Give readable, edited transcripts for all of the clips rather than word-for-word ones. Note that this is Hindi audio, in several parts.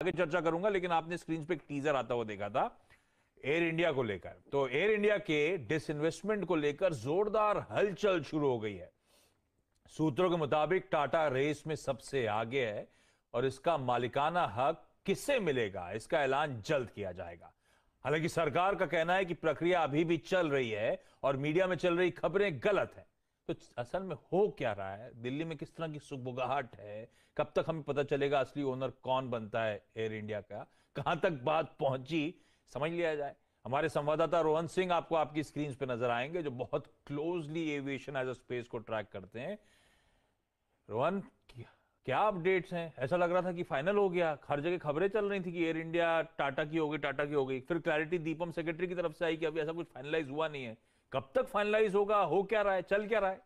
आगे चर्चा करूंगा, लेकिन आपने स्क्रीन पे एक टीजर आता हुआ देखा था एयर इंडिया को लेकर। तो एयर इंडिया के डिसइन्वेस्टमेंट को लेकर जोरदार हलचल शुरू हो गई है। सूत्रों के मुताबिक टाटा रेस में सबसे आगे है और इसका मालिकाना हक किसे मिलेगा, इसका ऐलान जल्द किया जाएगा। हालांकि सरकार का कहना है कि प्रक्रिया अभी भी चल रही है और मीडिया में चल रही खबरें गलत हैं। तो असल में हो क्या रहा है, दिल्ली में किस तरह की सुगबुगाहट है, कब तक हमें पता चलेगा असली ओनर कौन बनता है एयर इंडिया का, कहां तक बात पहुंची, समझ लिया जाए। हमारे संवाददाता रोहन सिंह आपको आपकी स्क्रीन पे नजर आएंगे, जो बहुत closely aviation as a space को ट्रैक करते हैं। रोहन, क्या अपडेट्स हैं? ऐसा लग रहा था कि फाइनल हो गया, हर जगह खबरें चल रही थी कि एयर इंडिया टाटा की हो गई, टाटा की हो गई। फिर क्लैरिटी दीपम सेक्रेटरी की तरफ से आई कि अभी ऐसा कुछ फाइनलाइज हुआ नहीं है। कब तक फाइनलाइज होगा, हो क्या रहा है, चल क्या रहा है?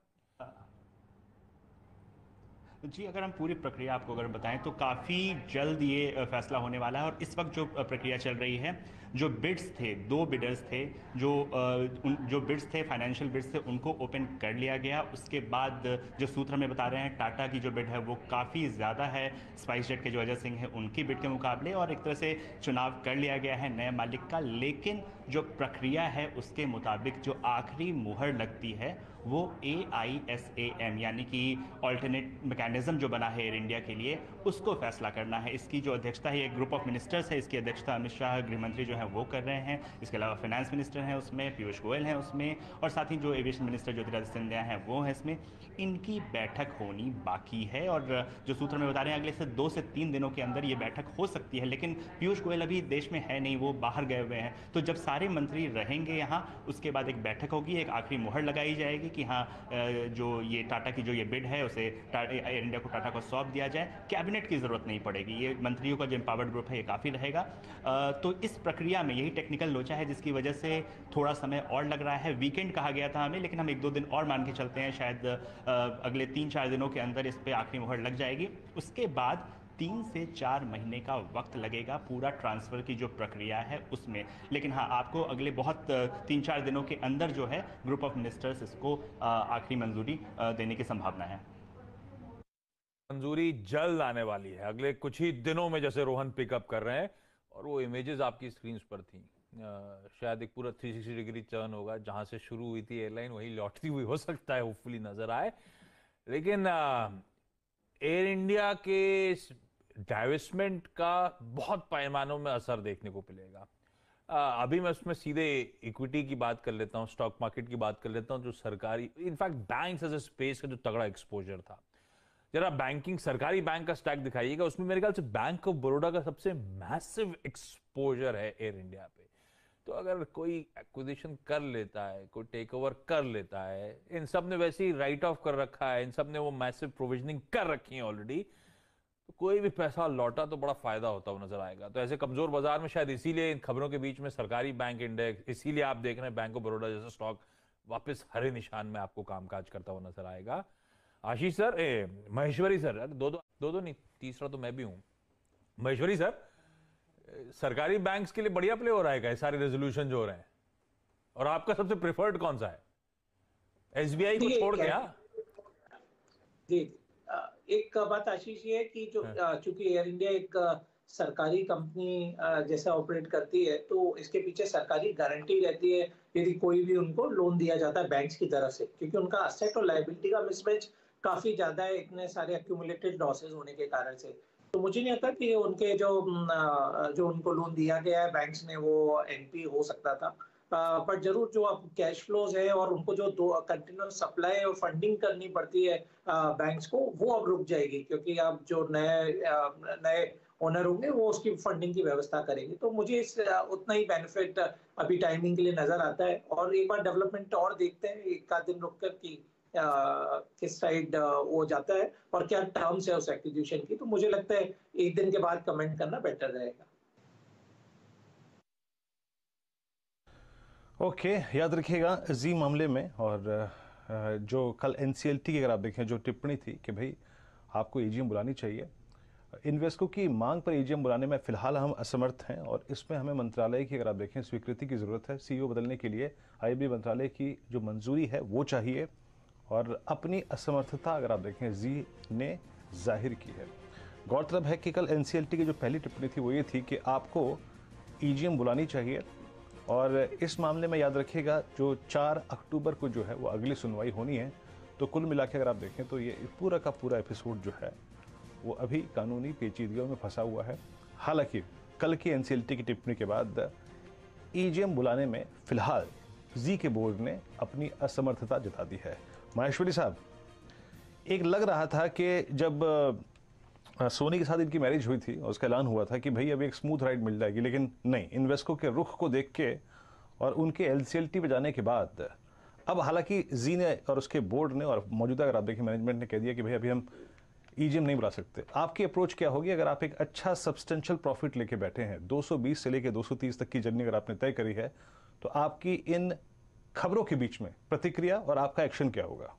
जी, अगर हम पूरी प्रक्रिया आपको अगर बताएं तो काफ़ी जल्द ये फैसला होने वाला है। और इस वक्त जो प्रक्रिया चल रही है, जो बिड्स थे, 2 बिडर्स थे, जो बिड्स थे, फाइनेंशियल बिड्स थे, उनको ओपन कर लिया गया। उसके बाद जो सूत्र हमें बता रहे हैं, टाटा की जो बिड है वो काफ़ी ज़्यादा है स्पाइस जेट के जो अजय सिंह हैं उनकी बिड के मुकाबले, और एक तरह से चुनाव कर लिया गया है नए मालिक का। लेकिन जो प्रक्रिया है उसके मुताबिक जो आखिरी मुहर लगती है वो AISAM यानी कि ऑल्टरनेट मैकेनिज्म जो बना है एयर इंडिया के लिए, उसको फैसला करना है। इसकी जो अध्यक्षता है, एक ग्रुप ऑफ मिनिस्टर्स है, इसकी अध्यक्षता अमित शाह गृह मंत्री जो है वो कर रहे हैं। इसके अलावा फाइनेंस मिनिस्टर हैं उसमें, पीयूष गोयल हैं उसमें, और साथ ही जो एविएशन मिनिस्टर ज्योतिरादित्य सिंधिया हैं वो हैं इसमें। इनकी बैठक होनी बाकी है और जो सूत्र में बता रहे हैं अगले से 2 से 3 दिनों के अंदर ये बैठक हो सकती है। लेकिन पीयूष गोयल अभी देश में है नहीं, वो बाहर गए हुए हैं। तो जब सारे मंत्री रहेंगे यहाँ, उसके बाद एक बैठक होगी, एक आखिरी मुहर लगाई जाएगी कि हाँ, जो ये टाटा की जो ये बिड है उसे एयर इंडिया को टाटा को सौंप दिया जाए। कैबिनेट की ज़रूरत नहीं पड़ेगी, ये मंत्रियों का जो एम्पावर्ड ग्रुप है ये काफ़ी रहेगा। तो इस प्रक्रिया में यही टेक्निकल लोचा है जिसकी वजह से थोड़ा समय और लग रहा है। वीकेंड कहा गया था हमें, लेकिन हम 1-2 दिन और मान के चलते हैं, शायद अगले 3-4 दिनों के अंदर इस पर आखिरी मुहर लग जाएगी। उसके बाद 3 से 4 महीने का वक्त लगेगा पूरा ट्रांसफ़र की जो प्रक्रिया है उसमें। लेकिन हाँ, आपको अगले बहुत 3-4 दिनों के अंदर जो है ग्रुप ऑफ मिनिस्टर्स इसको आखिरी मंजूरी देने की संभावना है। मंजूरी जल्द आने वाली है, अगले कुछ ही दिनों में, जैसे रोहन पिकअप कर रहे हैं। और वो इमेजेस आपकी स्क्रीन पर थी, शायद एक पूरा 360 डिग्री टर्न होगा, जहां से शुरू हुई थी एयरलाइन वही लौटती हुई हो सकता है, होपफुली नजर आए। लेकिन एयर इंडिया के डाइवेस्टमेंट का बहुत पैमानों में असर देखने को मिलेगा। अभी मैं उसमें सीधे इक्विटी की बात कर लेता हूँ, स्टॉक मार्केट की बात कर लेता हूँ, जो सरकारी, in fact banks as a space का जो तगड़ा एक्सपोजर था। जरा बैंकिंग, सरकारी बैंक का स्टैक दिखाइएगा, उसमें मेरे ख्याल से बैंक ऑफ बड़ौदा का सबसे मैसिव एक्सपोजर है एयर इंडिया पे। तो अगर कोई एक्विजिशन कर लेता है, कोई टेक ओवर कर लेता है, इन सब ने वैसे ही राइट ऑफ कर रखा है, इन सब ने वो मैसिव प्रोविजनिंग कर रखी है ऑलरेडी, तो कोई भी पैसा लौटा तो बड़ा फायदा होता हुआ नजर आएगा। तो ऐसे कमजोर बाजार में शायद इसीलिए इन खबरों के बीच में सरकारी बैंक इंडेक्स, इसीलिए आप देख रहे हैं बैंक ऑफ बड़ौदा जैसा स्टॉक वापस हरे निशान में आपको कामकाज करता हुआ नजर आएगा। आशीष सर, महेश्वरी सर, अरे दो दो नहीं, तीसरा तो मैं भी हूं। महेश्वरी सर, सरकारी बैंक्स के लिए बढ़िया प्ले हो रहा है क्या, सारे रेजोल्यूशन जो हो रहे हैं? और आपका सबसे प्रेफर्ड कौन सा है, एसबीआई को छोड़ के? हाँ जी, एक बात आशीष ये है कि जो चूंकि एयर इंडिया एक सरकारी कंपनी जैसा ऑपरेट करती है, तो इसके पीछे सरकारी गारंटी रहती है यदि कोई भी उनको लोन दिया जाता है बैंक्स की तरफ से, क्योंकि उनका असेट और लायबिलिटी का मिसमैच काफी ज्यादा है इतने सारे एक्यूमुलेटेड लॉसेस होने के कारण से। तो मुझे नहीं लगता कि उनके जो उनको लोन दिया गया है बैंक्स ने वो एनपी हो सकता था। पर जरूर जो अब कैश फ्लोज है और उनको जो दो कंटिन्यूस सप्लाई और फंडिंग करनी पड़ती है बैंक्स को, वो अब रुक जाएगी, क्योंकि अब जो नए ओनर होंगे वो उसकी फंडिंग की व्यवस्था करेंगे। तो मुझे इस उतना ही बेनिफिट अभी टाइमिंग के लिए नजर आता है। और एक बार डेवलपमेंट और देखते हैं एक आध दिन रुक कर कि किस साइड वो जाता है और क्या टर्म्स है उस एक्विजिशन की। तो मुझे लगता है एक दिन के बाद कमेंट करना बेटर रहेगा। ओके, याद रखिएगा जी मामले में। और जो कल एनसीएलटी की अगर आप देखें जो टिप्पणी थी कि भाई आपको एजीएम बुलानी चाहिए, इन्वेस्टरों की मांग पर एजीएम बुलाने में फिलहाल हम असमर्थ हैं और इसमें हमें मंत्रालय की अगर आप देखें स्वीकृति की ज़रूरत है। सीईओ बदलने के लिए आईबी मंत्रालय की जो मंजूरी है वो चाहिए, और अपनी असमर्थता अगर आप देखें जी ने जाहिर की है। गौरतलब है कि कल एनसीएलटी की जो पहली टिप्पणी थी वो ये थी कि आपको ईजीएम बुलानी चाहिए, और इस मामले में याद रखिएगा जो 4 अक्टूबर को जो है वो अगली सुनवाई होनी है। तो कुल मिला के अगर आप देखें तो ये पूरा का पूरा एपिसोड जो है वो अभी कानूनी पेचीदगियों में फंसा हुआ है। हालांकि कल की एनसीएलटी की टिप्पणी के बाद ईजीएम बुलाने में फिलहाल जी के बोर्ड ने अपनी असमर्थता जता दी है। माहेश्वरी साहब, एक लग रहा था कि जब सोनी के साथ इनकी मैरिज हुई थी और उसका ऐलान हुआ था कि भाई अभी एक स्मूथ राइड मिल जाएगी, लेकिन नहीं, इन्वेस्को के रुख को देख के और उनके एलसीएलटी पे जाने के बाद अब हालांकि जी ने और उसके बोर्ड ने और मौजूदा अगर आप देखिए मैनेजमेंट ने कह दिया कि भाई अभी हम ईजीएम नहीं बुला सकते। आपकी अप्रोच क्या होगी अगर आप एक अच्छा सब्सटेंशियल प्रॉफिट लेके बैठे हैं, 220 से लेके 230 तक की जर्नी अगर आपने तय करी है, तो आपकी इन खबरों के बीच में प्रतिक्रिया और आपका एक्शन क्या होगा?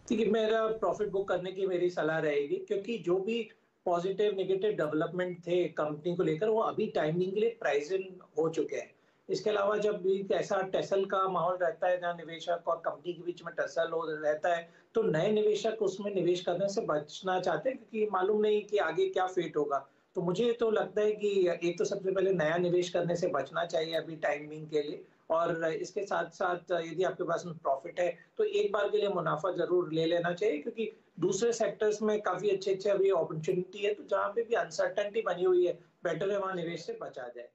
देखिए, मेरा प्रॉफिट बुक करने की मेरी सलाह रहेगी, क्योंकि जो भी पॉजिटिव नेगेटिव डेवलपमेंट थे कंपनी को लेकर वो अभी टाइमिंग के लिए प्राइस इन हो चुके हैं। इसके अलावा जब भी ऐसा टसल का माहौल रहता है जहाँ निवेशक और कंपनी के बीच में टसल हो रहता है, तो नए निवेशक उसमें निवेश करने से बचना चाहते हैं, क्योंकि मालूम नहीं कि आगे क्या फेट होगा। तो मुझे तो लगता है कि एक तो सबसे पहले नया निवेश करने से बचना चाहिए अभी टाइमिंग के लिए, और इसके साथ साथ यदि आपके पास में प्रॉफिट है तो एक बार के लिए मुनाफा जरूर ले लेना चाहिए, क्योंकि दूसरे सेक्टर्स में काफी अच्छे अच्छे अभी अपॉर्चुनिटी है, तो जहाँ पे भी अनसर्टेनिटी बनी हुई है, बेटर है वहां निवेश से बचा जाए।